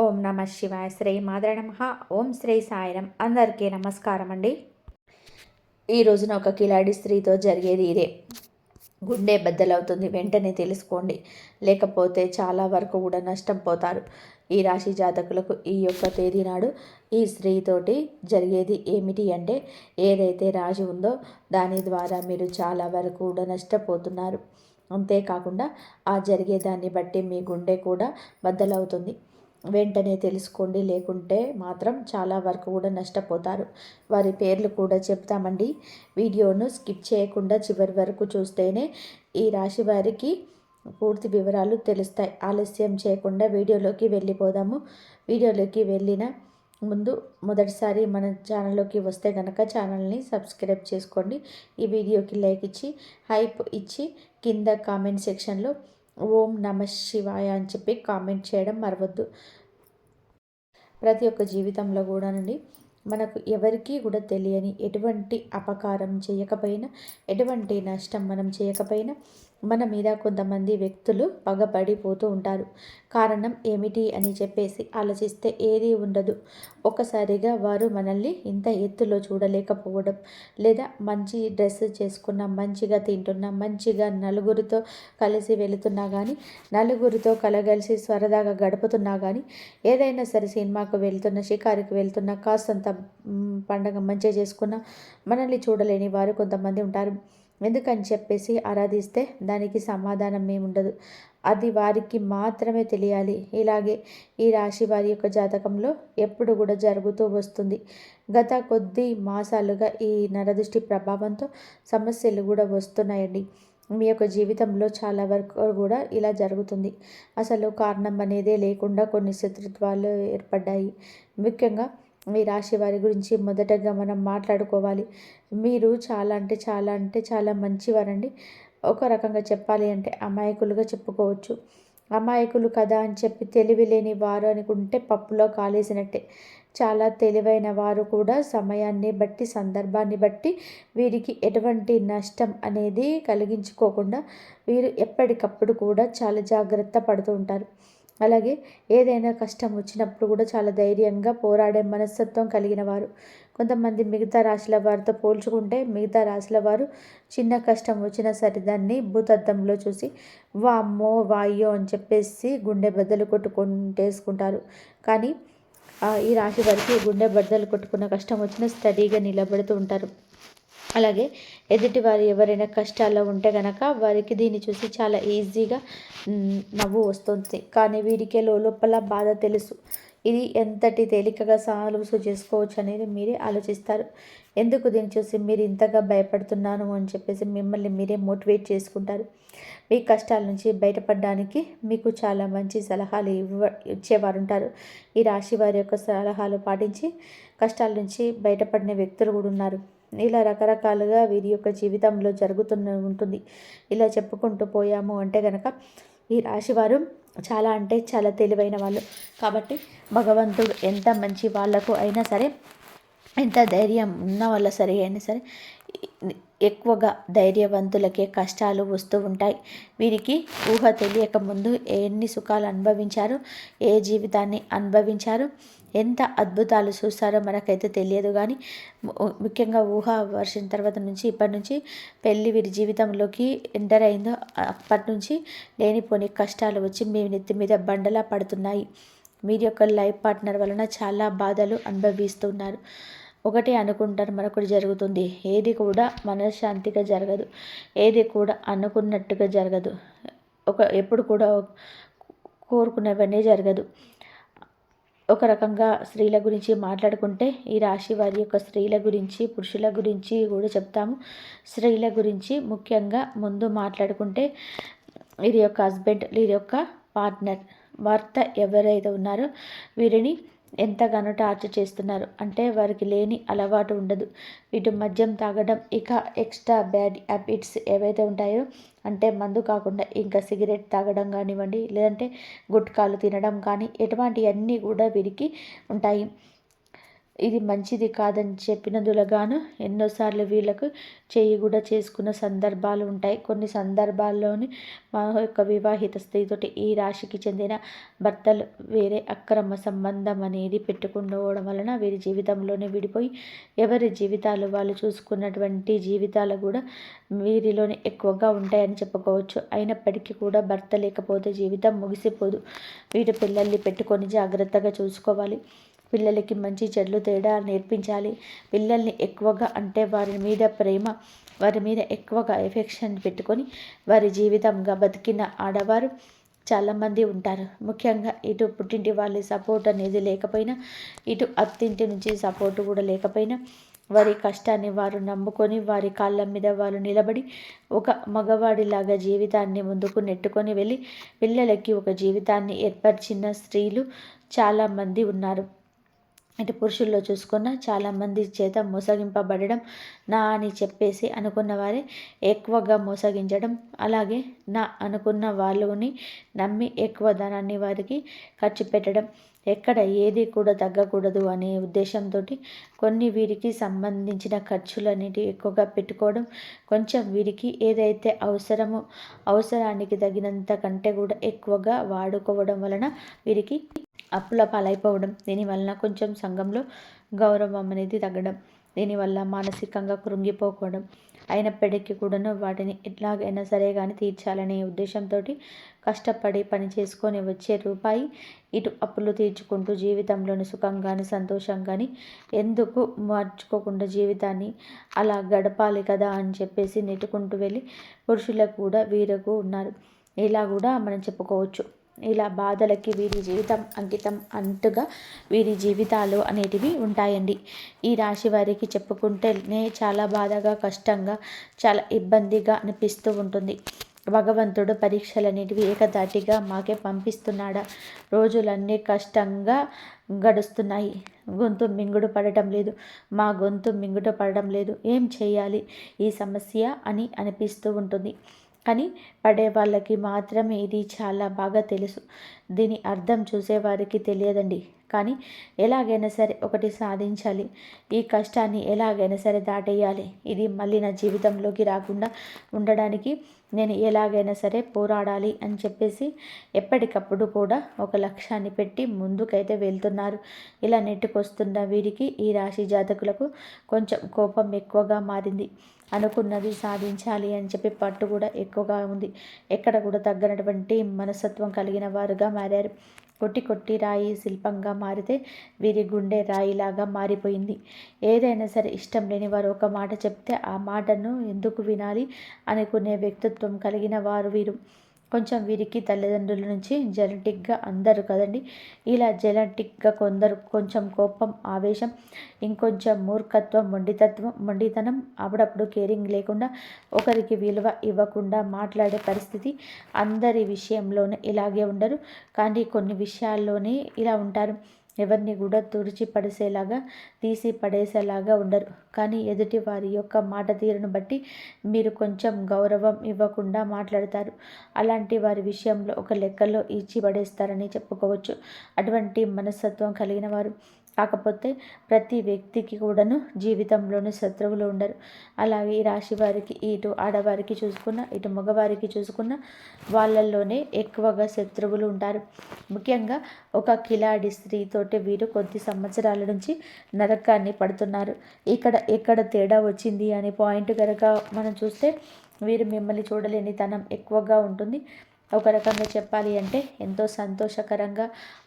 ఓం నమ శివాయ. శ్రీ మాధవ నమః. ఓం శ్రీ సాయిరం. అందరికీ నమస్కారం అండి. ఈ రోజున ఒక కిలాడి స్త్రీతో జరిగేది ఇదే. గుండె బద్దలవుతుంది, వెంటనే తెలుసుకోండి, లేకపోతే చాలా వరకు కూడా నష్టం పోతారు. ఈ రాశి జాతకులకు ఈ యొక్క తేదీ నాడు ఈ స్త్రీతోటి జరిగేది ఏమిటి అంటే, ఏదైతే రాశి ఉందో దాని ద్వారా మీరు చాలా వరకు కూడా నష్టపోతున్నారు. అంతేకాకుండా ఆ జరిగేదాన్ని బట్టి మీ గుండె కూడా బద్దలవుతుంది. వెంటనే తెలుసుకోండి, లేకుంటే మాత్రం చాలా వరకు కూడా నష్టపోతారు. వారి పేర్లు కూడా చెప్తామండి. వీడియోను స్కిప్ చేయకుండా చివరి వరకు చూస్తేనే ఈ రాశి వారికి పూర్తి వివరాలు తెలుస్తాయి. ఆలస్యం చేయకుండా వీడియోలోకి వెళ్ళిపోదాము. వీడియోలోకి వెళ్ళిన ముందు మొదటిసారి మన ఛానల్లోకి వస్తే కనుక ఛానల్ని సబ్స్క్రైబ్ చేసుకోండి. ఈ వీడియోకి లైక్ ఇచ్చి హైప్ ఇచ్చి కింద కామెంట్ సెక్షన్లో ఓం నమ శివాయ అని చెప్పి కామెంట్ చేయడం మరవద్దు. ప్రతి ఒక్క జీవితంలో కూడానండి మనకు ఎవరికీ కూడా తెలియని ఎటువంటి అపకారం చేయకపోయినా, ఎటువంటి నష్టం మనం చేయకపోయినా మన మీద కొంతమంది వ్యక్తులు పగబడిపోతూ ఉంటారు. కారణం ఏమిటి అని చెప్పేసి ఆలోచిస్తే ఏదీ ఉండదు. ఒక్కసారిగా వారు మనల్ని ఇంత ఎత్తులో చూడలేకపోవడం, లేదా మంచి డ్రెస్ చేసుకున్నా, మంచిగా తింటున్నా, మంచిగా నలుగురితో కలిసి వెళుతున్నా కానీ, నలుగురితో కలగలిసి సరదాగా గడుపుతున్నా కానీ, ఏదైనా సరే సినిమాకు వెళ్తున్నా, షికారుకి వెళ్తున్నా, కాస్తంత పండగ మంచిగా చేసుకున్నా మనల్ని చూడలేని వారు కొంతమంది ఉంటారు. ఎందుకని చెప్పేసి ఆరాధిస్తే దానికి సమాధానం ఏముండదు. అది వారికి మాత్రమే తెలియాలి. ఇలాగే ఈ రాశి వారి యొక్క జాతకంలో ఎప్పుడు కూడా జరుగుతూ వస్తుంది. గత కొద్ది మాసాలుగా ఈ నరదృష్టి ప్రభావంతో సమస్యలు కూడా వస్తున్నాయండి. మీ యొక్క జీవితంలో చాలా వరకు కూడా ఇలా జరుగుతుంది. అసలు కారణం అనేదే లేకుండా కొన్ని శత్రుత్వాలు ఏర్పడ్డాయి. ముఖ్యంగా మీ రాశి వారి గురించి మొదటగా మనం మాట్లాడుకోవాలి. మీరు చాలా మంచివారండి. ఒక రకంగా చెప్పాలి అంటే అమాయకులుగా చెప్పుకోవచ్చు. అమాయకులు కదా అని చెప్పి తెలివి లేని వారు అనుకుంటే పప్పులో కాలేసినట్టే. చాలా తెలివైన వారు కూడా సమయాన్ని బట్టి, సందర్భాన్ని బట్టి వీరికి ఎటువంటి నష్టం అనేది కలిగించుకోకుండా వీరు ఎప్పటికప్పుడు కూడా చాలా జాగ్రత్త పడుతూ ఉంటారు. అలాగే ఏదైనా కష్టం వచ్చినప్పుడు కూడా చాలా ధైర్యంగా పోరాడే మనస్తత్వం కలిగిన వారు. కొంతమంది మిగతా రాశుల వారితో పోల్చుకుంటే మిగతా రాశుల వారు చిన్న కష్టం వచ్చినా సరే దాన్ని భూతద్దంలో చూసి వామ్మో వాయ్యో అని చెప్పేసి గుండె బద్దలు కొట్టుకుంటేసుకుంటారు. కానీ ఈ రాశి వారికి గుండె బద్దలు కొట్టుకున్న కష్టం వచ్చినా స్టడీగా నిలబడుతూ ఉంటారు. అలాగే ఎదుటి వారు ఎవరైనా కష్టాల్లో ఉంటే కనుక వారికి దీన్ని చూసి చాలా ఈజీగా నవ్వు వస్తుంది. కానీ వీరికే లోపల బాధ తెలుసు. ఇది ఎంతటి తేలికగా సాల్వ్ చేసుకోవచ్చు అనేది మీరే ఆలోచిస్తారు. ఎందుకు దీన్ని చూసి మీరు ఇంతగా భయపడుతున్నాను అని చెప్పేసి మిమ్మల్ని మీరే మోటివేట్ చేసుకుంటారు. మీ కష్టాల నుంచి బయటపడడానికి మీకు చాలా మంచి సలహాలు ఇచ్చేవారు ఉంటారు. ఈ రాశి వారి యొక్క సలహాలు పాటించి కష్టాల నుంచి బయటపడిన వ్యక్తులు కూడా ఉన్నారు. ఇలా రకరకాలుగా వీరి యొక్క జీవితంలో ఉంటుంది. ఇలా చెప్పుకుంటూ పోయాము అంటే కనుక ఈ రాశివారు చాలా తెలివైన వాళ్ళు. కాబట్టి భగవంతుడు ఎంత మంచి వాళ్ళకు అయినా సరే, ఎంత ధైర్యం ఉన్న వాళ్ళ సరే అయినా సరే, ఎక్కువగా ధైర్యవంతులకే కష్టాలు వస్తూ ఉంటాయి. వీరికి ఊహ తెలియక ముందు ఎన్ని సుఖాలు అనుభవించారు, ఏ జీవితాన్ని అనుభవించారు, ఎంత అద్భుతాలు చూస్తారో మనకైతే తెలియదు. కానీ ముఖ్యంగా ఊహ వర్షం తర్వాత నుంచి ఇప్పటి నుంచి పెళ్ళి వీరి జీవితంలోకి ఎంటర్ అయిందో అప్పటి నుంచి లేనిపోని కష్టాలు వచ్చి మీ నెత్తి మీద బండలా పడుతున్నాయి. మీరు యొక్క లైఫ్ పార్ట్నర్ వలన చాలా బాధలు అనుభవిస్తున్నారు. ఒకటి అనుకుంటారు, మరొకటి జరుగుతుంది. ఏది కూడా మనశ్శాంతిగా జరగదు, ఏది కూడా అనుకున్నట్టుగా జరగదు, ఎప్పుడు కూడా కోరుకునేవన్నీ జరగదు. ఒక రకంగా స్త్రీల గురించి మాట్లాడుకుంటే ఈ రాశి వారి యొక్క స్త్రీల గురించి, పురుషుల గురించి కూడా చెప్తాము. స్త్రీల గురించి ముఖ్యంగా ముందు మాట్లాడుకుంటే వీరి యొక్క హస్బెండ్, వీరి యొక్క పార్ట్నర్, భర్త ఎవరైతే ఉన్నారో వీరిని ఎంతగానో టార్చర్ చేస్తున్నారు. అంటే వారికి లేని అలవాటు ఉండదు. వీటి మద్యం తాగడం, ఇక ఎక్స్ట్రా బ్యాడ్ హ్యాబిట్స్ ఏవైతే ఉంటాయో, అంటే మందు కాకుండా ఇంకా సిగరెట్ తాగడం కానివ్వండి, లేదంటే గుట్కాలు తినడం కానీ, ఇటువంటివన్నీ కూడా వీరికి ఉంటాయి. ఇది మంచిది కాదని చెప్పినందులగాను ఎన్నోసార్లు వీళ్ళకు చేయి కూడా చేసుకున్న సందర్భాలు ఉంటాయి. కొన్ని సందర్భాల్లోని మా యొక్క వివాహిత స్త్రీతోటి ఈ రాశికి చెందిన భర్తలు వేరే అక్రమ సంబంధం అనేది పెట్టుకుండవడం వలన వీరి జీవితంలోనే విడిపోయి ఎవరి జీవితాలు వాళ్ళు చూసుకున్నటువంటి జీవితాలు కూడా వీరిలోనే ఎక్కువగా ఉంటాయని చెప్పుకోవచ్చు. అయినప్పటికీ కూడా భర్త లేకపోతే జీవితం ముగిసిపోదు. వీరి పిల్లల్ని పెట్టుకొని జాగ్రత్తగా చూసుకోవాలి. పిల్లలకి మంచి చెడులు తేడా నేర్పించాలి. పిల్లల్ని ఎక్కువగా అంటే వారి మీద ప్రేమ, వారి మీద ఎక్కువగా ఎఫెక్షన్ పెట్టుకొని వారి జీవితంగా బతికిన ఆడవారు చాలామంది ఉంటారు. ముఖ్యంగా ఇటు పుట్టింటి వాళ్ళ సపోర్ట్ అనేది లేకపోయినా, ఇటు అత్తింటి నుంచి సపోర్ట్ కూడా లేకపోయినా వారి కష్టాన్ని వారు నమ్ముకొని వారి కాళ్ళ మీద వాళ్ళు నిలబడి ఒక మగవాడిలాగా జీవితాన్ని ముందుకు నెట్టుకొని వెళ్ళి పిల్లలకి ఒక జీవితాన్ని ఏర్పరిచిన స్త్రీలు చాలామంది ఉన్నారు. ఇటు పురుషుల్లో చూసుకున్న చాలామంది చేత మోసగింపబడడం, నా అని చెప్పేసి అనుకున్న వారే ఎక్కువగా మోసగించడం, అలాగే నా అనుకున్న వాళ్ళని నమ్మి ఎక్కువ ధనాన్ని వారికి ఖర్చు పెట్టడం, ఎక్కడ ఏది కూడా తగ్గకూడదు అనే ఉద్దేశంతో కొన్ని వీరికి సంబంధించిన ఖర్చులన్నిటి ఎక్కువగా పెట్టుకోవడం, కొంచెం వీరికి ఏదైతే అవసరమో అవసరానికి తగినంత కంటే కూడా ఎక్కువగా వాడుకోవడం వలన వీరికి అప్పుల పాలైపోవడం, దీనివలన కొంచెం సంఘంలో గౌరవం అనేది తగ్గడం, దీనివల్ల మానసికంగా కృంగిపోవడం, అయినప్పటికీ కూడాను వాటిని ఎట్లాగైనా సరే కానీ తీర్చాలనే ఉద్దేశంతో కష్టపడి పని చేసుకొని వచ్చే రూపాయి ఇటు అప్పులు తీర్చుకుంటూ జీవితంలోని సుఖంగాని సంతోషంగాని ఎందుకు మార్చుకోకుండా జీవితాన్ని అలా గడపాలి కదా అని చెప్పేసి నెట్టుకుంటూ వెళ్ళి పురుషులకు కూడా వీరకు ఉన్నారు. ఇలా కూడా మనం చెప్పుకోవచ్చు. ఇలా బాధలకి వీరి జీవితం అంకితం అంటుగా వీరి జీవితాలు అనేటివి ఉంటాయండి. ఈ రాశి వారికి చెప్పుకుంటేనే చాలా బాధగా, కష్టంగా, చాలా ఇబ్బందిగా అనిపిస్తూ ఉంటుంది. భగవంతుడు పరీక్షలు అనేటివి ఏకధాటిగా మాకే పంపిస్తున్నాడా? రోజులన్నీ కష్టంగా గడుస్తున్నాయి. గొంతు మింగుడు పడటం లేదు, మా గొంతు మింగుడు పడడం లేదు, ఏం చేయాలి ఈ సమస్య అని అనిపిస్తూ ఉంటుంది. కానీ పడే వాళ్ళకి మాత్రమే ఇది చాలా బాగా తెలుసు. దీని అర్థం చూసేవారికి తెలియదండి. కానీ ఎలాగైనా సరే ఒకటి సాధించాలి, ఈ కష్టాన్ని ఎలాగైనా సరే దాటేయాలి, ఇది మళ్ళీ నా జీవితంలోకి రాకుండా ఉండడానికి నేను ఎలాగైనా సరే పోరాడాలి అని చెప్పేసి ఎప్పటికప్పుడు కూడా ఒక లక్ష్యాన్ని పెట్టి ముందుకైతే వెళ్తున్నారు. ఇలా నెట్టుకొస్తున్న వీరికి ఈ రాశి జాతకులకు కొంచెం కోపం ఎక్కువగా మారింది. అనుకున్నది సాధించాలి అని చెప్పి పట్టు కూడా ఎక్కువగా ఉంది. ఎక్కడ కూడా తగ్గనటువంటి మనస్తత్వం కలిగిన వారుగా మారారు. కొట్టి కొట్టి రాయి శిల్పంగా మారితే వీరి గుండె రాయిలాగా మారిపోయింది. ఏదైనా సరే ఇష్టం లేని వారు ఒక మాట చెప్తే ఆ మాటను ఎందుకు వినాలి అనుకునే వ్యక్తిత్వం కలిగిన వారు వీరు. కొంచెం వీరికి తల్లిదండ్రుల నుంచి జెనెటిక్గా అందరు కదండి, ఇలా జెనెటిక్గా కొందరు కొంచెం కోపం, ఆవేశం, ఇంకొంచెం మూర్ఖత్వం, మొండితనం, అప్పుడప్పుడు కేరింగ్ లేకుండా ఒకరికి విలువ ఇవ్వకుండా మాట్లాడే పరిస్థితి అందరి విషయంలోనే ఇలాగే ఉండరు, కానీ కొన్ని విషయాల్లోనే ఇలా ఉంటారు. ఎవరిని కూడా తుడిచి పడేసేలాగా, తీసి పడేసేలాగా ఉండరు. కానీ ఎదుటి వారి యొక్క మాట తీరును బట్టి మీరు కొంచెం గౌరవం ఇవ్వకుండా మాట్లాడతారు. అలాంటి వారి విషయంలో ఒక లెక్కలో ఇచ్చి పడేస్తారని చెప్పుకోవచ్చు. అటువంటి మనస్తత్వం కలిగిన వారు. కాకపోతే ప్రతి వ్యక్తికి కూడాను జీవితంలోని శత్రువులు ఉండరు. అలాగే ఈ రాశి వారికి ఇటు ఆడవారికి చూసుకున్న, ఇటు మగవారికి చూసుకున్న వాళ్ళల్లోనే ఎక్కువగా శత్రువులు ఉంటారు. ముఖ్యంగా ఒక కిలాడి స్త్రీతోటి వీరు కొద్ది సంవత్సరాల నుంచి నరకాన్ని పడుతున్నారు. ఎక్కడ తేడా వచ్చింది అనే పాయింట్ కనుక మనం చూస్తే వీరు మిమ్మల్ని చూడలేనితనం ఎక్కువగా ఉంటుంది. ఒక రకంగా చెప్పాలి అంటే ఎంతో సంతోషకరంగా,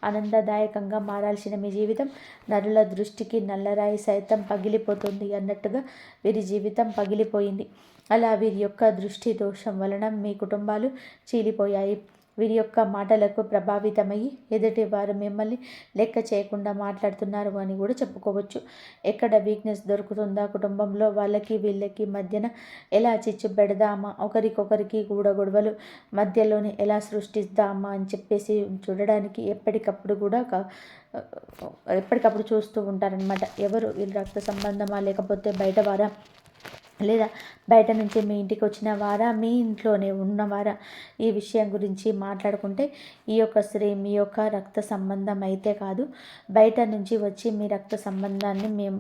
ఆనందదాయకంగా మారాల్సిన మీ జీవితం నరుల దృష్టికి నల్లరాయి సైతం పగిలిపోతుంది అన్నట్టుగా వీరి జీవితం పగిలిపోయింది. అలా వీరి యొక్క దృష్టి దోషం వలన మీ కుటుంబాలు చీలిపోయాయి. వీరి యొక్క మాటలకు ప్రభావితమయ్యి ఎదుటి వారు మిమ్మల్ని లెక్క చేయకుండా మాట్లాడుతున్నారు అని కూడా చెప్పుకోవచ్చు. ఎక్కడ వీక్నెస్ దొరుకుతుందా కుటుంబంలో, వాళ్ళకి వీళ్ళకి మధ్యన ఎలా చిచ్చు పెడదామా, ఒకరికొకరికి కూడా గొడవలు మధ్యలోనే ఎలా సృష్టిద్దామా అని చెప్పేసి చూడడానికి ఎప్పటికప్పుడు చూస్తూ ఉంటారనమాట. ఎవరు వీళ్ళు రక్త సంబంధమా లేకపోతే బయట వారా లేదా బయట నుంచి మీ ఇంటికి వచ్చిన వారా, మీ ఇంట్లోనే ఉన్నవారా, ఈ విషయం గురించి మాట్లాడుకుంటే ఈ యొక్క స్త్రీ మీ యొక్క రక్త సంబంధం అయితే కాదు, బయట నుంచి వచ్చి మీ రక్త సంబంధాన్ని మేము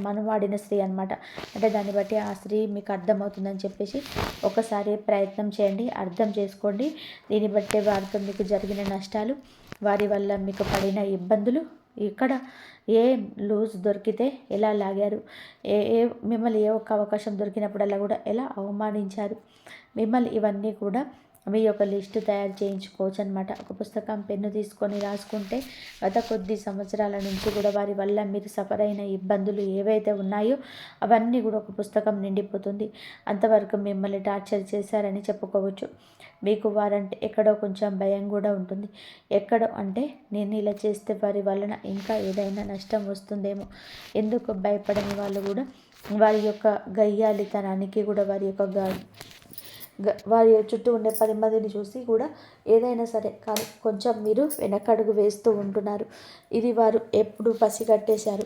మనవాడిన స్త్రీ అనమాట. అంటే దాన్ని బట్టి ఆ స్త్రీ మీకు అర్థమవుతుందని చెప్పేసి ఒకసారి ప్రయత్నం చేయండి, అర్థం చేసుకోండి. దీన్ని బట్టి వారితో మీకు జరిగిన నష్టాలు, వారి వల్ల మీకు పడిన ఇబ్బందులు, ఇక్కడ ఏ లూజ్ దొరికితే ఎలా లాగారు, ఏ ఏ మిమ్మల్ని ఏ ఒక్క అవకాశం దొరికినప్పుడల్లా కూడా ఎలా అవమానించారు, మిమ్మల్ని ఇవన్నీ కూడా మీ యొక్క లిస్టు తయారు చేయించుకోవచ్చు అనమాట. ఒక పుస్తకం పెన్ను తీసుకొని రాసుకుంటే గత కొద్ది సంవత్సరాల నుంచి కూడా వారి వల్ల మీరు సఫర్ అయిన ఇబ్బందులు ఏవైతే ఉన్నాయో అవన్నీ కూడా ఒక పుస్తకం నిండిపోతుంది. అంతవరకు మిమ్మల్ని టార్చర్ చేశారని చెప్పుకోవచ్చు. మీకు వారంటే ఎక్కడో కొంచెం భయం కూడా ఉంటుంది. ఎక్కడో అంటే నేను ఇలా చేస్తే వారి వలన ఇంకా ఏదైనా నష్టం వస్తుందేమో, ఎందుకు భయపడని వాళ్ళు కూడా వారి యొక్క గయ్యాలితనానికి కూడా వారి చుట్టూ ఉండే 10 మందిని చూసి కూడా ఏదైనా సరే కానీ కొంచెం మీరు వెనకడుగు వేస్తూ ఉంటున్నారు. ఇది వారు ఎప్పుడు పసిగట్టేశారు.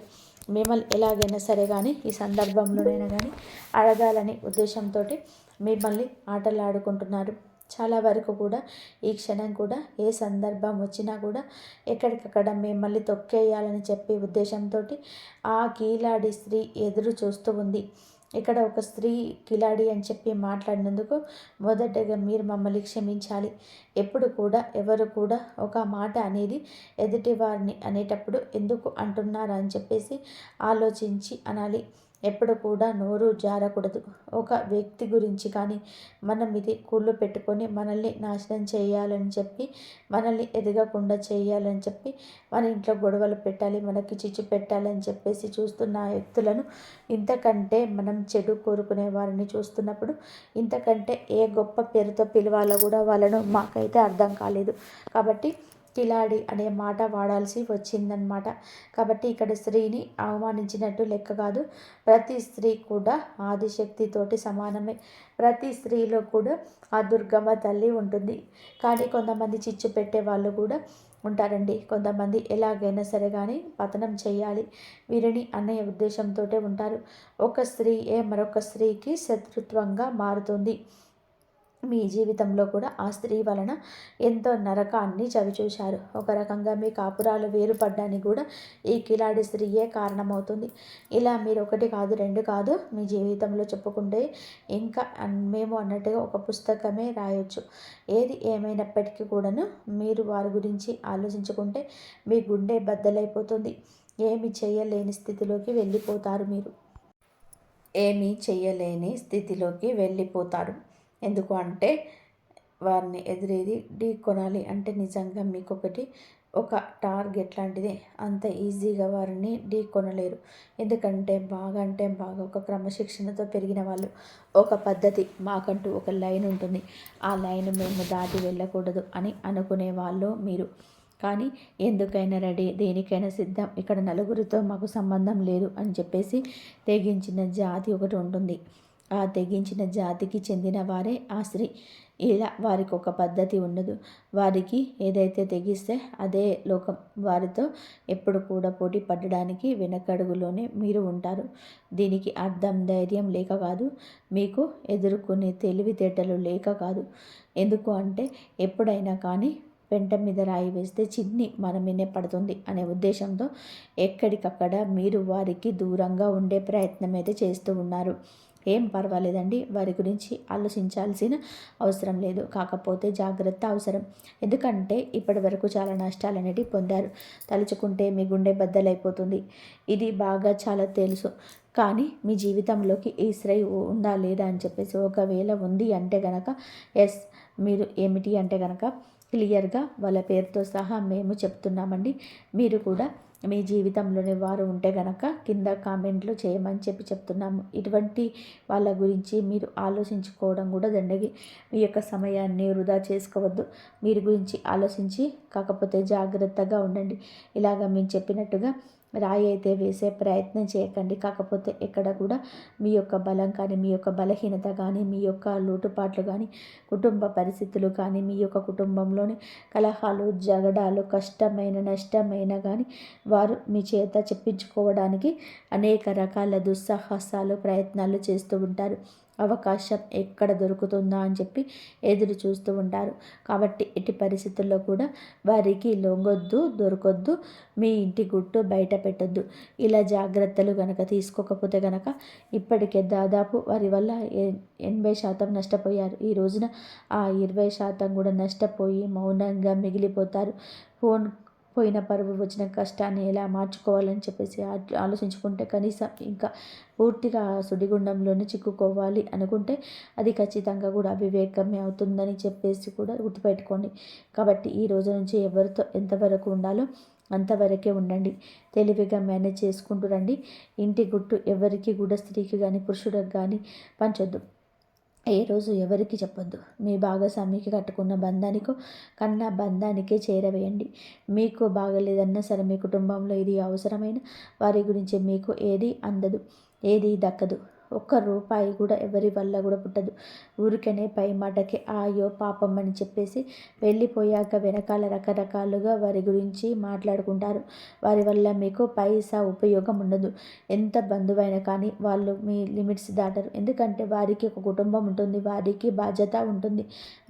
మిమ్మల్ని ఎలాగైనా సరే కానీ ఈ సందర్భంలోనైనా కానీ అడగాలని ఉద్దేశంతో మిమ్మల్ని ఆటలాడుకుంటున్నారు. చాలా వరకు కూడా ఈ క్షణం కూడా ఏ సందర్భం వచ్చినా కూడా ఎక్కడికక్కడ మిమ్మల్ని తొక్కేయాలని చెప్పే ఉద్దేశంతో ఆ కీలాడి స్త్రీ ఎదురు చూస్తూ ఉంది. ఇక్కడ ఒక స్త్రీ కిలాడి అని చెప్పి మాట్లాడినందుకు మొదటగా మీరు మమ్మల్ని క్షమించాలి. ఎప్పుడు కూడా ఎవరు కూడా ఒక మాట అనేది ఎదుటి వారిని అనేటప్పుడు ఎందుకు అంటున్నారు అని చెప్పేసి ఆలోచించి అనాలి. ఎప్పుడు కూడా నోరు జారకూడదు. ఒక వ్యక్తి గురించి కానీ మనం ఇది కుళ్ళు పెట్టుకొని మనల్ని నాశనం చేయాలని చెప్పి, మనల్ని ఎదగకుండా చేయాలని చెప్పి, మన ఇంట్లో గొడవలు పెట్టాలి, మనకి చిచ్చు పెట్టాలని చెప్పేసి చూస్తున్న వ్యక్తులను, ఇంతకంటే మనం చెడు కోరుకునే వారిని చూస్తున్నప్పుడు ఇంతకంటే ఏ గొప్ప పేరుతో పిలవాలో కూడా వాళ్ళను మాకైతే అర్థం కాలేదు. కాబట్టి కిలాడి అనే మాట వాడాల్సి వచ్చిందనమాట. కాబట్టి ఇక్కడ స్త్రీని అవమానించినట్టు లెక్క కాదు. ప్రతి స్త్రీ కూడా ఆదిశక్తితోటి సమానమే. ప్రతి స్త్రీలో కూడా ఆ దుర్గమ్మ తల్లి ఉంటుంది. కానీ కొంతమంది చిచ్చు పెట్టే వాళ్ళు కూడా ఉంటారండి. కొంతమంది ఎలాగైనా సరే కానీ పతనం చేయాలి వీరిని అనే ఉద్దేశంతో ఉంటారు. ఒక స్త్రీయే మరొక స్త్రీకి శత్రుత్వంగా మారుతుంది. మీ జీవితంలో కూడా ఆ స్త్రీ వలన ఎంతో నరకాన్ని చవిచూశారు. ఒక రకంగా మీ కాపురాలు వేరుపడ్డానికి కూడా ఈ కిలాడి స్త్రీయే కారణమవుతుంది. ఇలా మీరు ఒకటి కాదు, రెండు కాదు, మీ జీవితంలో చెప్పుకుంటే ఇంకా మేము అన్నట్టుగా ఒక పుస్తకమే రాయొచ్చు. ఏది ఏమైనప్పటికీ కూడాను మీరు వారి గురించి ఆలోచించుకుంటే మీ గుండె బద్దలైపోతుంది. ఏమి చేయలేని స్థితిలోకి వెళ్ళిపోతారు. మీరు ఏమీ చేయలేని స్థితిలోకి వెళ్ళిపోతారు. ఎందుకు అంటే వారిని ఎదురేది ఢీ కొనాలి అంటే నిజంగా మీకు ఒక టార్గెట్ లాంటిది. అంత ఈజీగా వారిని ఢీ కొనలేరు. ఎందుకంటే బాగా ఒక క్రమశిక్షణతో పెరిగిన వాళ్ళు. ఒక పద్ధతి, మాకంటూ ఒక లైన్ ఉంటుంది, ఆ లైన్ మేము దాటి వెళ్ళకూడదు అని అనుకునే వాళ్ళు మీరు. కానీ ఎందుకైనా రెడీ, దేనికైనా సిద్ధం, ఇక్కడ నలుగురితో మాకు సంబంధం లేదు అని చెప్పేసి తెగించిన జాతి ఒకటి ఉంటుంది. ఆ తెగించిన జాతికి చెందిన వారే ఆ స్త్రీ. ఇలా వారికి ఒక పద్ధతి ఉండదు. వారికి ఏదైతే తెగిస్తే అదే లోకం. వారితో ఎప్పుడు కూడా పోటీ పడడానికి వెనకడుగులోనే మీరు ఉంటారు. దీనికి అర్థం ధైర్యం లేక కాదు, మీకు ఎదుర్కొనే తెలివితేటలు లేక కాదు. ఎందుకు అంటే ఎప్పుడైనా కానీ పెంట మీద రాయి వేస్తే చిన్ని మన మీదే పడుతుంది అనే ఉద్దేశంతో ఎక్కడికక్కడ మీరు వారికి దూరంగా ఉండే ప్రయత్నం అయితే చేస్తూ ఉన్నారు. ఏం పర్వాలేదండి, వారి గురించి ఆలోచించాల్సిన అవసరం లేదు. కాకపోతే జాగ్రత్త అవసరం. ఎందుకంటే ఇప్పటి వరకు చాలా నష్టాలు అనేటివి పొందారు. తలుచుకుంటే మీ గుండె బద్దలైపోతుంది. ఇది బాగా చాలా తెలుసు. కానీ మీ జీవితంలోకి ఈ స్త్రీ ఉందా లేదా అని చెప్పేసి ఒకవేళ ఉంది అంటే కనుక ఎస్, మీరు ఏమిటి అంటే కనుక క్లియర్గా వాళ్ళ పేరుతో సహా మేము చెప్తున్నామండి. మీరు కూడా మీ జీవితంలోని వారు ఉంటే గనక కింద కామెంట్లు చేయమని చెప్తున్నాము. ఇటువంటి వాళ్ళ గురించి మీరు ఆలోచించుకోవడం కూడా దండగి. మీ యొక్క సమయాన్ని వృధా చేసుకోవద్దు. మీరు గురించి ఆలోచించి కాకపోతే జాగ్రత్తగా ఉండండి. ఇలాగ మేము చెప్పినట్టుగా రాయి అయితే వేసే ప్రయత్నం చేయకండి. కాకపోతే ఎక్కడ కూడా మీ యొక్క బలం కానీ, మీ యొక్క బలహీనత కానీ, మీ యొక్క లోటుపాట్లు కానీ, కుటుంబ పరిస్థితులు కానీ, మీ యొక్క కుటుంబంలోని కలహాలు, జగడాలు, కష్టమైన నష్టమైన కానీ వారు మీ చేత చెప్పించుకోవడానికి అనేక రకాల దుస్సాహసాలు ప్రయత్నాలు చేస్తూ ఉంటారు. అవకాశం ఎక్కడ దొరుకుతుందా అని చెప్పి ఎదురు చూస్తూ ఉంటారు. కాబట్టి ఎట్టి పరిస్థితుల్లో కూడా వారికి లొంగొద్దు, దొరకొద్దు, మీ ఇంటి గుట్టు బయట పెట్టొద్దు. ఇలా జాగ్రత్తలు గనక తీసుకోకపోతే గనక ఇప్పటికే దాదాపు వారి వల్ల 80% నష్టపోయారు. ఈ రోజున ఆ 20% కూడా నష్టపోయి మౌనంగా మిగిలిపోతారు. పోయిన పరువు వచ్చిన కష్టాన్ని ఎలా మార్చుకోవాలని చెప్పేసి ఆలోచించుకుంటే కనీసం ఇంకా పూర్తిగా సుడిగుండంలోనే చిక్కుకోవాలి అనుకుంటే అది ఖచ్చితంగా కూడా అవివేకమే అవుతుందని చెప్పేసి కూడా గుర్తుపెట్టుకోండి. కాబట్టి ఈ రోజు నుంచి ఎవరితో ఎంతవరకు ఉండాలో అంతవరకే ఉండండి. తెలివిగా మేనేజ్ చేసుకుంటూ రండి. ఇంటి గుట్టు ఎవరికి కూడా స్త్రీకి కానీ పురుషుడికి కానీ పంచొద్దు. ఏ రోజు ఎవరికి చెప్పొద్దు. మీ భాగస్వామికి కట్టుకున్న బంధానికో కన్నా బంధానికే చేరవేయండి. మీకు బాగలేదన్నా సరే మీ కుటుంబంలో ఇది అవసరమైన వారి గురించి మీకు ఏది అందదు, ఏది దక్కదు. ఒక్క రూపాయి కూడా ఎవరి వల్ల కూడా పుట్టదు. ఊరికనే పై మాటకి అయ్యో పాపం అని చెప్పేసి వెళ్ళిపోయాక వెనకాల రకరకాలుగా వారి గురించి మాట్లాడుకుంటారు. వారి వల్ల మీకు పైసా ఉపయోగం ఉండదు. ఎంత బంధువైనా కానీ వాళ్ళు మీ లిమిట్స్ దాటరు. ఎందుకంటే వారికి ఒక కుటుంబం ఉంటుంది, వారికి బాధ్యత ఉంటుంది.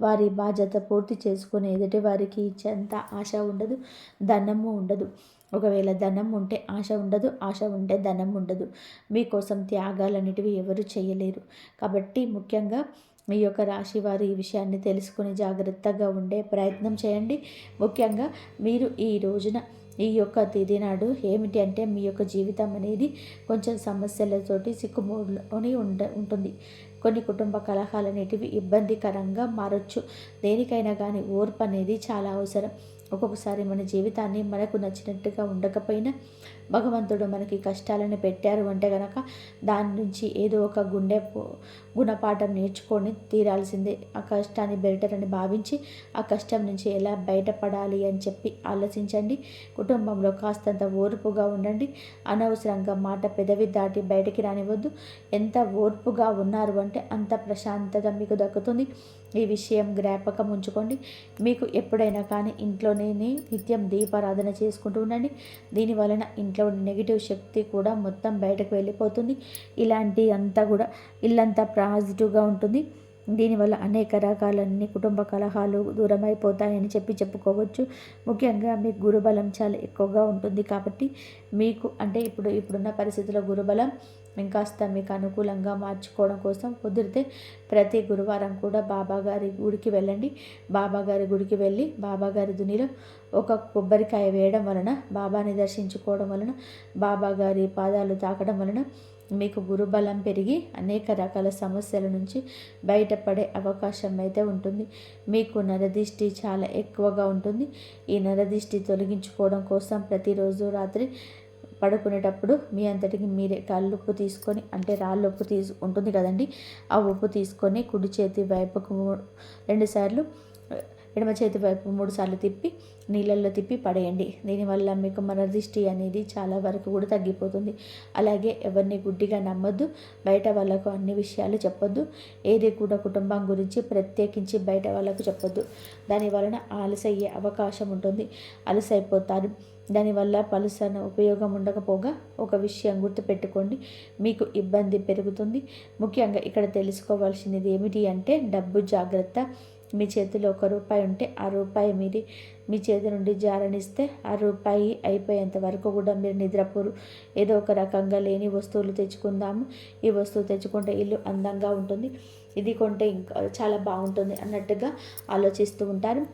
వారి బాధ్యత పూర్తి చేసుకుని ఎదుటి వారికి ఇచ్చేంత ఆశ ఉండదు, ధనము ఉండదు. ఒకవేళ ధనం ఉంటే ఆశ ఉండదు, ఆశ ఉంటే ధనం ఉండదు. మీకోసం త్యాగాలన్నిటివి ఎవరు చేయలేరు. కాబట్టి ముఖ్యంగా మీ యొక్క రాశి వారు ఈ విషయాన్ని తెలుసుకుని జాగ్రత్తగా ఉండే ప్రయత్నం చేయండి. ముఖ్యంగా మీరు ఈ రోజున ఈ యొక్క తేదీ నాడు ఏమిటి అంటే మీ యొక్క జీవితం అనేది కొంచెం సమస్యలతోటి సిక్కుమోడ్లోని ఉంటుంది. కొన్ని కుటుంబ కలహాలు అనేటివి ఇబ్బందికరంగా మారచ్చు. దేనికైనా కానీ ఓర్పు అనేది చాలా అవసరం. ఒక్కొక్కసారి మన జీవితాన్ని మనకు నచ్చినట్టుగా ఉండకపోయినా భగవంతుడు మనకి కష్టాలను పెట్టారు అంటే కనుక దాని నుంచి ఏదో ఒక గుణపాఠం నేర్చుకొని తీరాల్సిందే. ఆ కష్టాన్ని బెటర్ అని భావించి ఆ కష్టం నుంచి ఎలా బయటపడాలి అని చెప్పి ఆలోచించండి. కుటుంబంలో కాస్తంత ఓర్పుగా ఉండండి. అనవసరంగా మాట పెదవి దాటి బయటికి రానివ్వద్దు. ఎంత ఓర్పుగా ఉన్నారు అంటే అంత ప్రశాంతత మీకు దక్కుతుంది. ఈ విషయం జ్ఞాపకం ఉంచుకోండి. మీకు ఎప్పుడైనా కానీ ఇంట్లోనే నిత్యం దీపారాధన చేసుకుంటూ ఉండండి. దీని వలన ఇంట్లో నెగిటివ్ శక్తి కూడా మొత్తం బయటకు వెళ్ళిపోతుంది. ఇలాంటి అంతా కూడా ఇల్లంతా పాజిటివ్గా ఉంటుంది. దీనివల్ల అనేక రకాలన్నీ కుటుంబ కలహాలు దూరం అయిపోతాయని చెప్పుకోవచ్చు. ముఖ్యంగా మీకు గురుబలం చాలా ఎక్కువగా ఉంటుంది. కాబట్టి మీకు అంటే ఇప్పుడున్న పరిస్థితుల్లో గురుబలం ఇంకాస్త మీకు అనుకూలంగా మార్చుకోవడం కోసం కుదిరితే ప్రతి గురువారం కూడా బాబాగారి గుడికి వెళ్ళండి. బాబాగారి గుడికి వెళ్ళి బాబాగారి దునిలో ఒక కొబ్బరికాయ వేయడం వలన, బాబాని దర్శించుకోవడం వలన, బాబాగారి పాదాలు తాకడం వలన మీకు గురుబలం పెరిగి అనేక రకాల సమస్యల నుంచి బయటపడే అవకాశం అయితే ఉంటుంది. మీకు నరదిష్టి చాలా ఎక్కువగా ఉంటుంది. ఈ నరదిష్టి తొలగించుకోవడం కోసం ప్రతిరోజు రాత్రి పడుకునేటప్పుడు మీ అంతటికి మీరే కల్లుప్పు తీసుకొని అంటే రాళ్ళుప్పు ఉంటుంది కదండి, ఆ ఉప్పు తీసుకొని కుడి చేతి వైపుకు 2 సార్లు, ఎడమ చేతి వైపు 3 సార్లు తిప్పి నీళ్ళల్లో తిప్పి పడేయండి. దీనివల్ల మీకు నరదిష్టి అనేది చాలా వరకు కూడా తగ్గిపోతుంది. అలాగే ఎవరిని గుడ్డిగా నమ్మొద్దు. బయట వాళ్ళకు అన్ని విషయాలు చెప్పొద్దు. ఏది కూడా కుటుంబం గురించి ప్రత్యేకించి బయట వాళ్ళకు చెప్పొద్దు. దానివలన అలసయ్యే అవకాశం ఉంటుంది. అలసైపోతారు. దానివల్ల పలుసన ఉపయోగం ఉండకపోగా ఒక విషయం గుర్తుపెట్టుకోండి, మీకు ఇబ్బంది పెరుగుతుంది. ముఖ్యంగా ఇక్కడ తెలుసుకోవాల్సినది ఏమిటి అంటే డబ్బు జాగ్రత్త. మీ చేతిలో ₹1 ఉంటే ఆ రూపాయి మీ చేతి నుండి జారనిస్తే ఆ రూపాయి అయిపోయేంత వరకు కూడా మీరు నిద్రపోరు. ఏదో ఒక రకంగా లేని వస్తువులు తెచ్చుకుందాము, ఈ వస్తువు తెచ్చుకుంటే ఇల్లు అందంగా ఉంటుంది, ఇది కొంటే ఇంకా చాలా బాగుంటుంది అన్నట్టుగా ఆలోచిస్తూ ఉంటారు.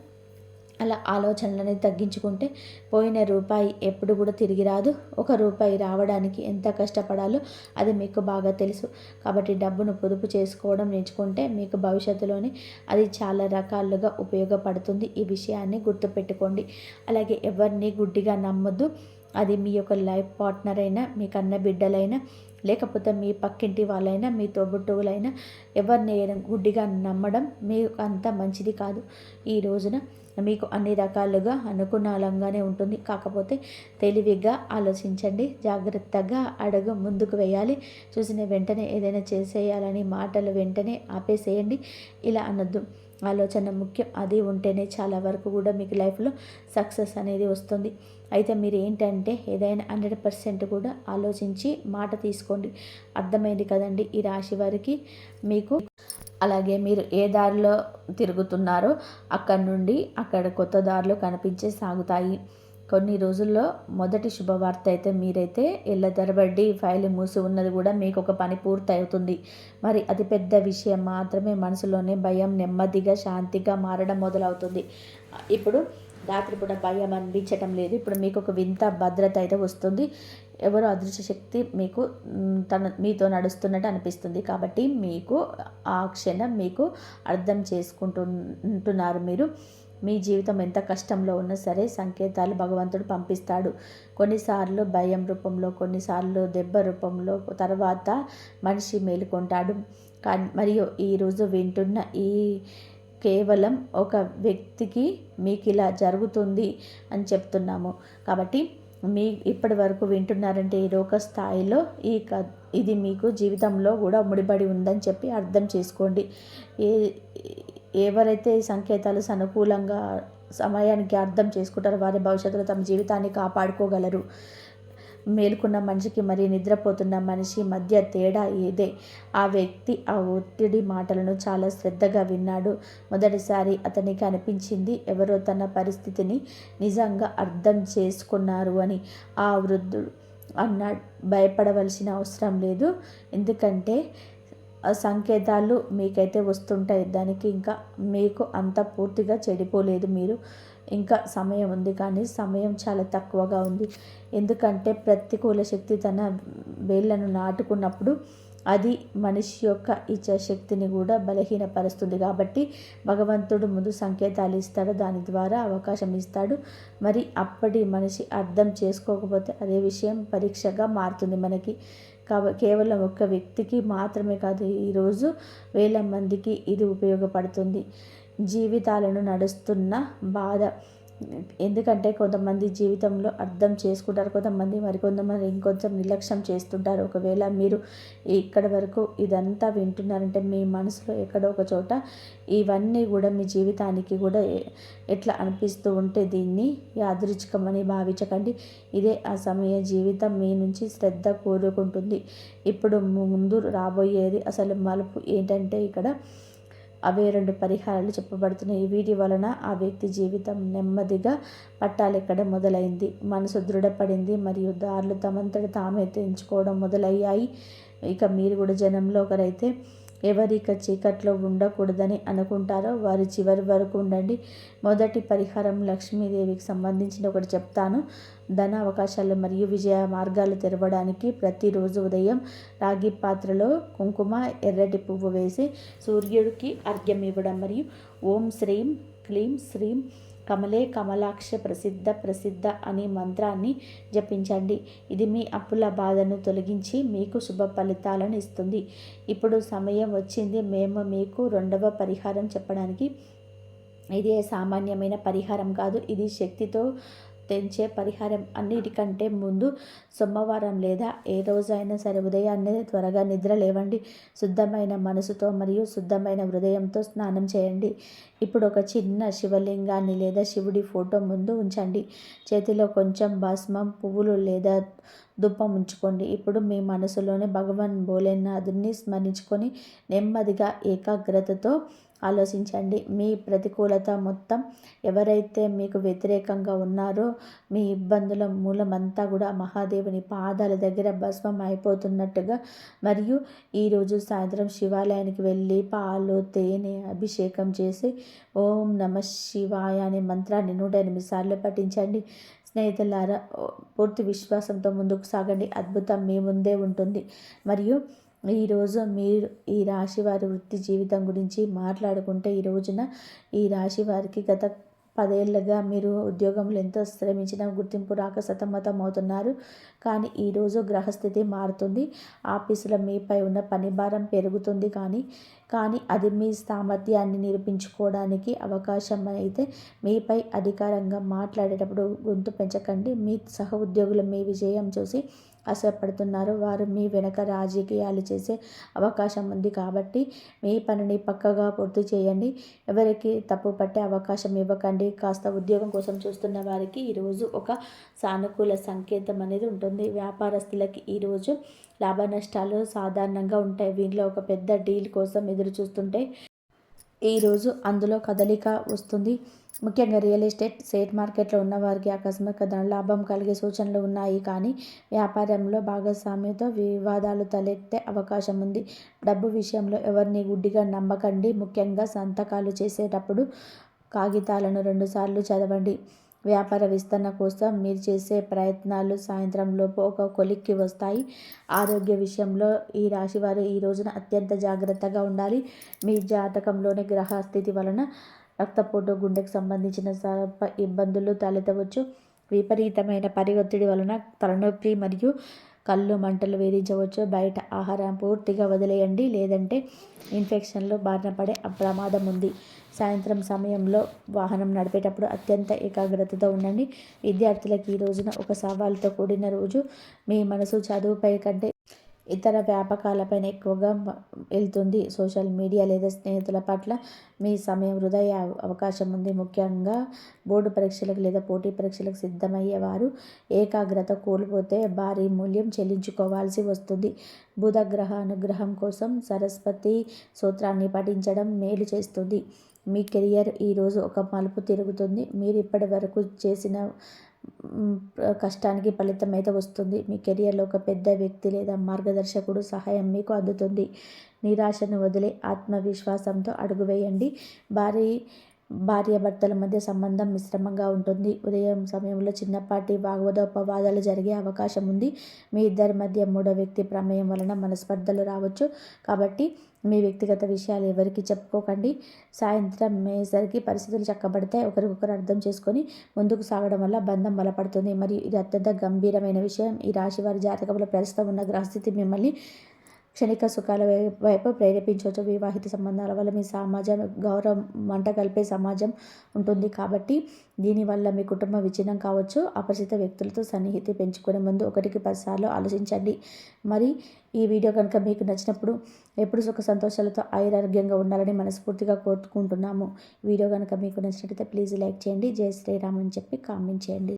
అలా ఆలోచనలని తగ్గించుకుంటే పోయిన రూపాయి ఎప్పుడు కూడా తిరిగి రాదు. ₹1 రావడానికి ఎంత కష్టపడాలో అది మీకు బాగా తెలుసు. కాబట్టి డబ్బును పొదుపు చేసుకోవడం నేర్చుకుంటే మీకు భవిష్యత్తులోనే అది చాలా రకాలుగా ఉపయోగపడుతుంది. ఈ విషయాన్ని గుర్తుపెట్టుకోండి. అలాగే ఎవరిని గుడ్డిగా నమ్మొద్దు. అది మీ యొక్క లైఫ్ పార్ట్నర్ అయినా, మీ కన్న బిడ్డలైనా, లేకపోతే మీ పక్కింటి వాళ్ళైనా, మీ తోబుట్టువులైనా ఎవరిని గుడ్డిగా నమ్మడం మీకు అంత మంచిది కాదు. ఈ రోజున మీకు అన్ని రకాలుగా అనుకూలంగానే ఉంటుంది. కాకపోతే తెలివిగా ఆలోచించండి. జాగ్రత్తగా అడుగు ముందుకు వేయాలి. చూసిన వెంటనే ఏదైనా చేసేయాలని మాటలు వెంటనే ఆపేసేయండి. ఇలా అనొద్దు. ఆలోచన ముఖ్యం. అది ఉంటేనే చాలా వరకు కూడా మీకు లైఫ్లో సక్సెస్ అనేది వస్తుంది. అయితే మీరు ఏంటంటే ఏదైనా 100% కూడా ఆలోచించి మాట తీసుకోండి. అర్థమైంది కదండి ఈ రాశి వారికి మీకు. అలాగే మీరు ఏ దారిలో తిరుగుతున్నారో అక్కడ కొత్త దారులు కనిపించే సాగుతాయి. కొన్ని రోజుల్లో మొదటి శుభవార్త అయితే మీరైతే ఏళ్ళ తరబడి ఫైల్ మూసి ఉన్నది కూడా మీకు ఒక పని పూర్తి అవుతుంది. మరి అతిపెద్ద విషయం మాత్రమే మనసులోనే భయం నెమ్మదిగా శాంతిగా మారడం మొదలవుతుంది. ఇప్పుడు రాత్రిపూట భయం అనిపించటం లేదు. ఇప్పుడు మీకు ఒక వింత భద్రత అయితే వస్తుంది. ఎవరో అదృశ్య శక్తి మీకు మీతో నడుస్తున్నట్టు అనిపిస్తుంది. కాబట్టి మీకు ఆ క్షణం మీకు అర్థం చేసుకుంటున్నారు మీరు. మీ జీవితం ఎంత కష్టంలో ఉన్నా సరే సంకేతాలు భగవంతుడు పంపిస్తాడు. కొన్నిసార్లు భయం రూపంలో, కొన్నిసార్లు దెబ్బ రూపంలో, తర్వాత మనిషి మేలుకొంటాడు. కానీ మరియు ఈరోజు వింటున్న ఈ కేవలం ఒక వ్యక్తికి మీకు ఇలా జరుగుతుంది అని చెప్తున్నాము. కాబట్టి మీ ఇప్పటి వరకు వింటున్నారంటే ఈ లోక స్థాయిలో ఇది మీకు జీవితంలో కూడా ముడిపడి ఉందని చెప్పి అర్థం చేసుకోండి. ఎవరైతే ఈ సంకేతాలు సానుకూలంగా సమయానికి అర్థం చేసుకుంటారో వారి భవిష్యత్తులో తమ జీవితాన్ని కాపాడుకోగలరు. మేలుకున్న మనిషికి మరియు నిద్రపోతున్న మనిషి మధ్య తేడా ఏదే. ఆ వ్యక్తి ఆ ఒత్తిడి మాటలను చాలా శ్రద్ధగా విన్నాడు. మొదటిసారి అతనికి అనిపించింది ఎవరో తన పరిస్థితిని నిజంగా అర్థం చేసుకున్నారు అని. ఆ వృద్ధుడు అన్నాడు, భయపడవలసిన అవసరం లేదు, ఎందుకంటే సంకేతాలు మీకైతే వస్తుంటాయి. దానికి ఇంకా మీకు అంత పూర్తిగా చెడిపోలేదు. మీరు ఇంకా సమయం ఉంది, కానీ సమయం చాలా తక్కువగా ఉంది. ఎందుకంటే ప్రతికూల శక్తి తన వేళ్లను నాటుకున్నప్పుడు అది మనిషి యొక్క ఇచ్ఛాశక్తిని కూడా బలహీనపరుస్తుంది. కాబట్టి భగవంతుడు ముందు సంకేతాలు ఇస్తాడు, దాని ద్వారా అవకాశం ఇస్తాడు. మరి అప్పటి మనిషి అర్థం చేసుకోకపోతే అదే విషయం పరీక్షగా మారుతుంది మనకి. కేవలం ఒక్క వ్యక్తికి మాత్రమే కాదు, ఈరోజు వేల మందికి ఇది ఉపయోగపడుతుంది. జీవితాలను నడుస్తున్న బాధ. ఎందుకంటే కొంతమంది జీవితంలో అర్థం చేసుకుంటారు, కొంతమంది ఇంకొంచెం నిర్లక్ష్యం చేస్తుంటారు. ఒకవేళ మీరు ఇక్కడ వరకు ఇదంతా వింటున్నారంటే మీ మనసులో ఎక్కడో ఒక చోట ఇవన్నీ కూడా మీ జీవితానికి కూడా ఎట్లా అనిపిస్తూ ఉంటే దీన్ని యాదృచ్ఛికమని భావించకండి. ఇదే ఆ సమయ జీవితం మీ నుంచి శ్రద్ధ కోరుకుంటుంది. ఇప్పుడు ముందు రాబోయేది అసలు మలుపు ఏంటంటే ఇక్కడ అవే 2 పరిహారాలు చెప్పబడుతున్నాయి. ఈ వీటి వలన ఆ వ్యక్తి జీవితం నెమ్మదిగా పట్టాలెక్కడం మొదలైంది. మనసు దృఢపడింది మరియు దారులు తమంతట తామే తెంచుకోవడం మొదలయ్యాయి. ఇక మీరు కూడా జనంలో ఒకరైతే ఎవరిక చీకట్లో ఉండకూడదని అనుకుంటారో వారి చివరి వరకు ఉండండి. మొదటి పరిహారం లక్ష్మీదేవికి సంబంధించిన ఒకటి చెప్తాను. ధన అవకాశాలు మరియు విజయ మార్గాలు తెరవడానికి ప్రతిరోజు ఉదయం రాగి పాత్రలో కుంకుమ, ఎర్రటి పువ్వు వేసి సూర్యుడికి అర్ఘ్యం ఇవ్వడం మరియు ఓం శ్రీం క్లీం శ్రీం కమలే కమలాక్ష ప్రసిద్ధ అనే మంత్రాన్ని జపించండి. ఇది మీ అప్పుల బాధను తొలగించి మీకు శుభ ఫలితాలను ఇస్తుంది. ఇప్పుడు సమయం వచ్చింది మేము మీకు 2వ పరిహారం చెప్పడానికి. ఇది సామాన్యమైన పరిహారం కాదు, ఇది శక్తితో తెంచే పరిహారం. అన్నిటికంటే ముందు సోమవారం లేదా ఏ రోజైనా సరే ఉదయాన్నే త్వరగా నిద్ర లేవండి. శుద్ధమైన మనసుతో మరియు శుద్ధమైన హృదయంతో స్నానం చేయండి. ఇప్పుడు ఒక చిన్న శివలింగాన్ని లేదా శివుడి ఫోటో ముందు ఉంచండి. చేతిలో కొంచెం భస్మం, పువ్వులు లేదా ధూపం ఉంచుకోండి. ఇప్పుడు మీ మనసులోనే భగవాన్ భోలేనాథుని స్మరించుకొని నెమ్మదిగా ఏకాగ్రతతో ఆలోచించండి. మీ ప్రతికూలత మొత్తం, ఎవరైతే మీకు వ్యతిరేకంగా ఉన్నారో మీ ఇబ్బందుల మూలమంతా కూడా మహాదేవుని పాదాల దగ్గర భస్మం అయిపోతున్నట్టుగా. మరియు ఈరోజు సాయంత్రం శివాలయానికి వెళ్ళి పాలు, తేనె అభిషేకం చేసి ఓం నమః శివాయ అనే మంత్రాన్ని 108 సార్లు పఠించండి. స్నేహితులారా, పూర్తి విశ్వాసంతో ముందుకు సాగండి. అద్భుతం మీ ముందే ఉంటుంది. మరియు ఈరోజు మీరు ఈ రాశి వారి వృత్తి జీవితం గురించి మాట్లాడుకుంటే, ఈ రోజున ఈ రాశి వారికి గత 10 ఏళ్ళుగా మీరు ఉద్యోగంలో ఎంతో శ్రమించిన గుర్తింపు రాక సతమతం అవుతున్నారు. కానీ ఈరోజు గ్రహస్థితి మారుతుంది. ఆఫీసులో మీపై ఉన్న పని భారం పెరుగుతుంది. కానీ కానీ అది మీ సామర్థ్యాన్ని నిరూపించుకోవడానికి అవకాశం. అయితే మీపై అధికారంగా మాట్లాడేటప్పుడు గొంతు పెంచకండి. మీ సహ ఉద్యోగులు మీ విజయం చూసి ఆశపడుతున్నారు. వారు మీ వెనక రాజకీయాలు చేసే అవకాశం ఉంది కాబట్టి మీ పనిని పక్కగా పూర్తి చేయండి. ఎవరికి తప్పు పట్టే అవకాశం ఇవ్వకండి. కాస్త ఉద్యోగం కోసం చూస్తున్న వారికి ఈరోజు ఒక సానుకూల సంకేతం అనేది ఉంటుంది. వ్యాపారస్తులకి ఈరోజు లాభ నష్టాలు సాధారణంగా ఉంటాయి. వీరిలో ఒక పెద్ద డీల్ కోసం ఎదురు చూస్తుంటే ఈరోజు అందులో కదలిక వస్తుంది. ముఖ్యంగా రియల్ ఎస్టేట్, షేర్ మార్కెట్లో ఉన్నవారికి ఆకస్మిక ధనలాభం కలిగే సూచనలు ఉన్నాయి. కానీ వ్యాపారంలో భాగస్వామితో వివాదాలు తలెత్తే అవకాశం ఉంది. డబ్బు విషయంలో ఎవరిని గుడ్డిగా నమ్మకండి. ముఖ్యంగా సంతకాలు చేసేటప్పుడు కాగితాలను 2 సార్లు చదవండి. వ్యాపార విస్తరణ కోసం మీరు చేసే ప్రయత్నాలు సాయంత్రంలోపు ఒక కొలిక్కి వస్తాయి. ఆరోగ్య విషయంలో ఈ రాశివారు ఈ రోజున అత్యంత జాగ్రత్తగా ఉండాలి. మీ జాతకంలోని గ్రహ స్థితి వలన రక్తపోటు, గుండెకు సంబంధించిన స్వల్ప ఇబ్బందులు తలెత్తవచ్చు. విపరీతమైన పని ఒత్తిడి వలన తలనొప్పి మరియు కళ్ళు మంటలు వేధించవచ్చు. బయట ఆహారం పూర్తిగా వదిలేయండి, లేదంటే ఇన్ఫెక్షన్లు బారిన పడే ప్రమాదం ఉంది. సాయంత్రం సమయంలో వాహనం నడిపేటప్పుడు అత్యంత ఏకాగ్రతతో ఉండండి. విద్యార్థులకు ఈ రోజున ఒక సవాలుతో కూడిన రోజు. మీ మనసు చదువుపై కంటే ఇతర వ్యాపకాలపైన ఎక్కువగా వెళ్తుంది. సోషల్ మీడియా లేదా స్నేహితుల పట్ల మీ సమయం వృధా అయ్యే అవకాశం ఉంది. ముఖ్యంగా బోర్డు పరీక్షలకు లేదా పోటీ పరీక్షలకు సిద్ధమయ్యేవారు ఏకాగ్రత కోల్పోతే భారీ మూల్యం చెల్లించుకోవాల్సి వస్తుంది. బుధ గ్రహ అనుగ్రహం కోసం సరస్వతి స్తోత్రాన్ని పఠించడం మేలు చేస్తుంది. మీ కెరియర్ ఈరోజు ఒక మలుపు తిరుగుతుంది. మీరు ఇప్పటి వరకు చేసిన కష్టానికి ఫలితం అయితే వస్తుంది. మీ కెరియర్లో ఒక పెద్ద వ్యక్తి లేదా మార్గదర్శకుడు సహాయం మీకు అందుతుంది. నిరాశను వదిలే ఆత్మవిశ్వాసంతో అడుగు వేయండి. భార్యాభర్తల మధ్య సంబంధం మిశ్రమంగా ఉంటుంది. ఉదయం సమయంలో చిన్నపాటి వాగ్వాదోపవాదాలు జరిగే అవకాశం ఉంది. మీ ఇద్దరి మధ్య మూడో వ్యక్తి ప్రమేయం వలన మనస్పర్ధలు రావచ్చు. కాబట్టి మీ వ్యక్తిగత విషయాలు ఎవరికి చెప్పుకోకండి. సాయంత్రం అయ్యేసరికి పరిస్థితులు చక్కబడతాయి. ఒకరికొకరు అర్థం చేసుకొని ముందుకు సాగడం వల్ల బంధం బలపడుతుంది. మరియు ఇది అత్యంత గంభీరమైన విషయం. ఈ రాశి వారి జాతకంలో ప్రస్తుతం ఉన్న గ్రహస్థితి మిమ్మల్ని క్షణిక సుఖాల వైపు ప్రేరేపించవచ్చు. వివాహిత సంబంధాల వల్ల మీ సమాజం గౌరవం మంట కలిపే సమాజం ఉంటుంది. కాబట్టి దీనివల్ల మీ కుటుంబం విచ్ఛిన్నం కావచ్చు. అపరిచిత వ్యక్తులతో సన్నిహితి పెంచుకునే ముందు 1-10 సార్లు ఆలోచించండి. మరి ఈ వీడియో కనుక మీకు నచ్చినప్పుడు ఎప్పుడు సుఖ సంతోషాలతో ఆరోగ్యంగా ఉండాలని మనస్ఫూర్తిగా కోరుకుంటున్నాము. వీడియో కనుక మీకు నచ్చినట్లయితే ప్లీజ్ లైక్ చేయండి. జై శ్రీరామ్ అని చెప్పి కామెంట్ చేయండి.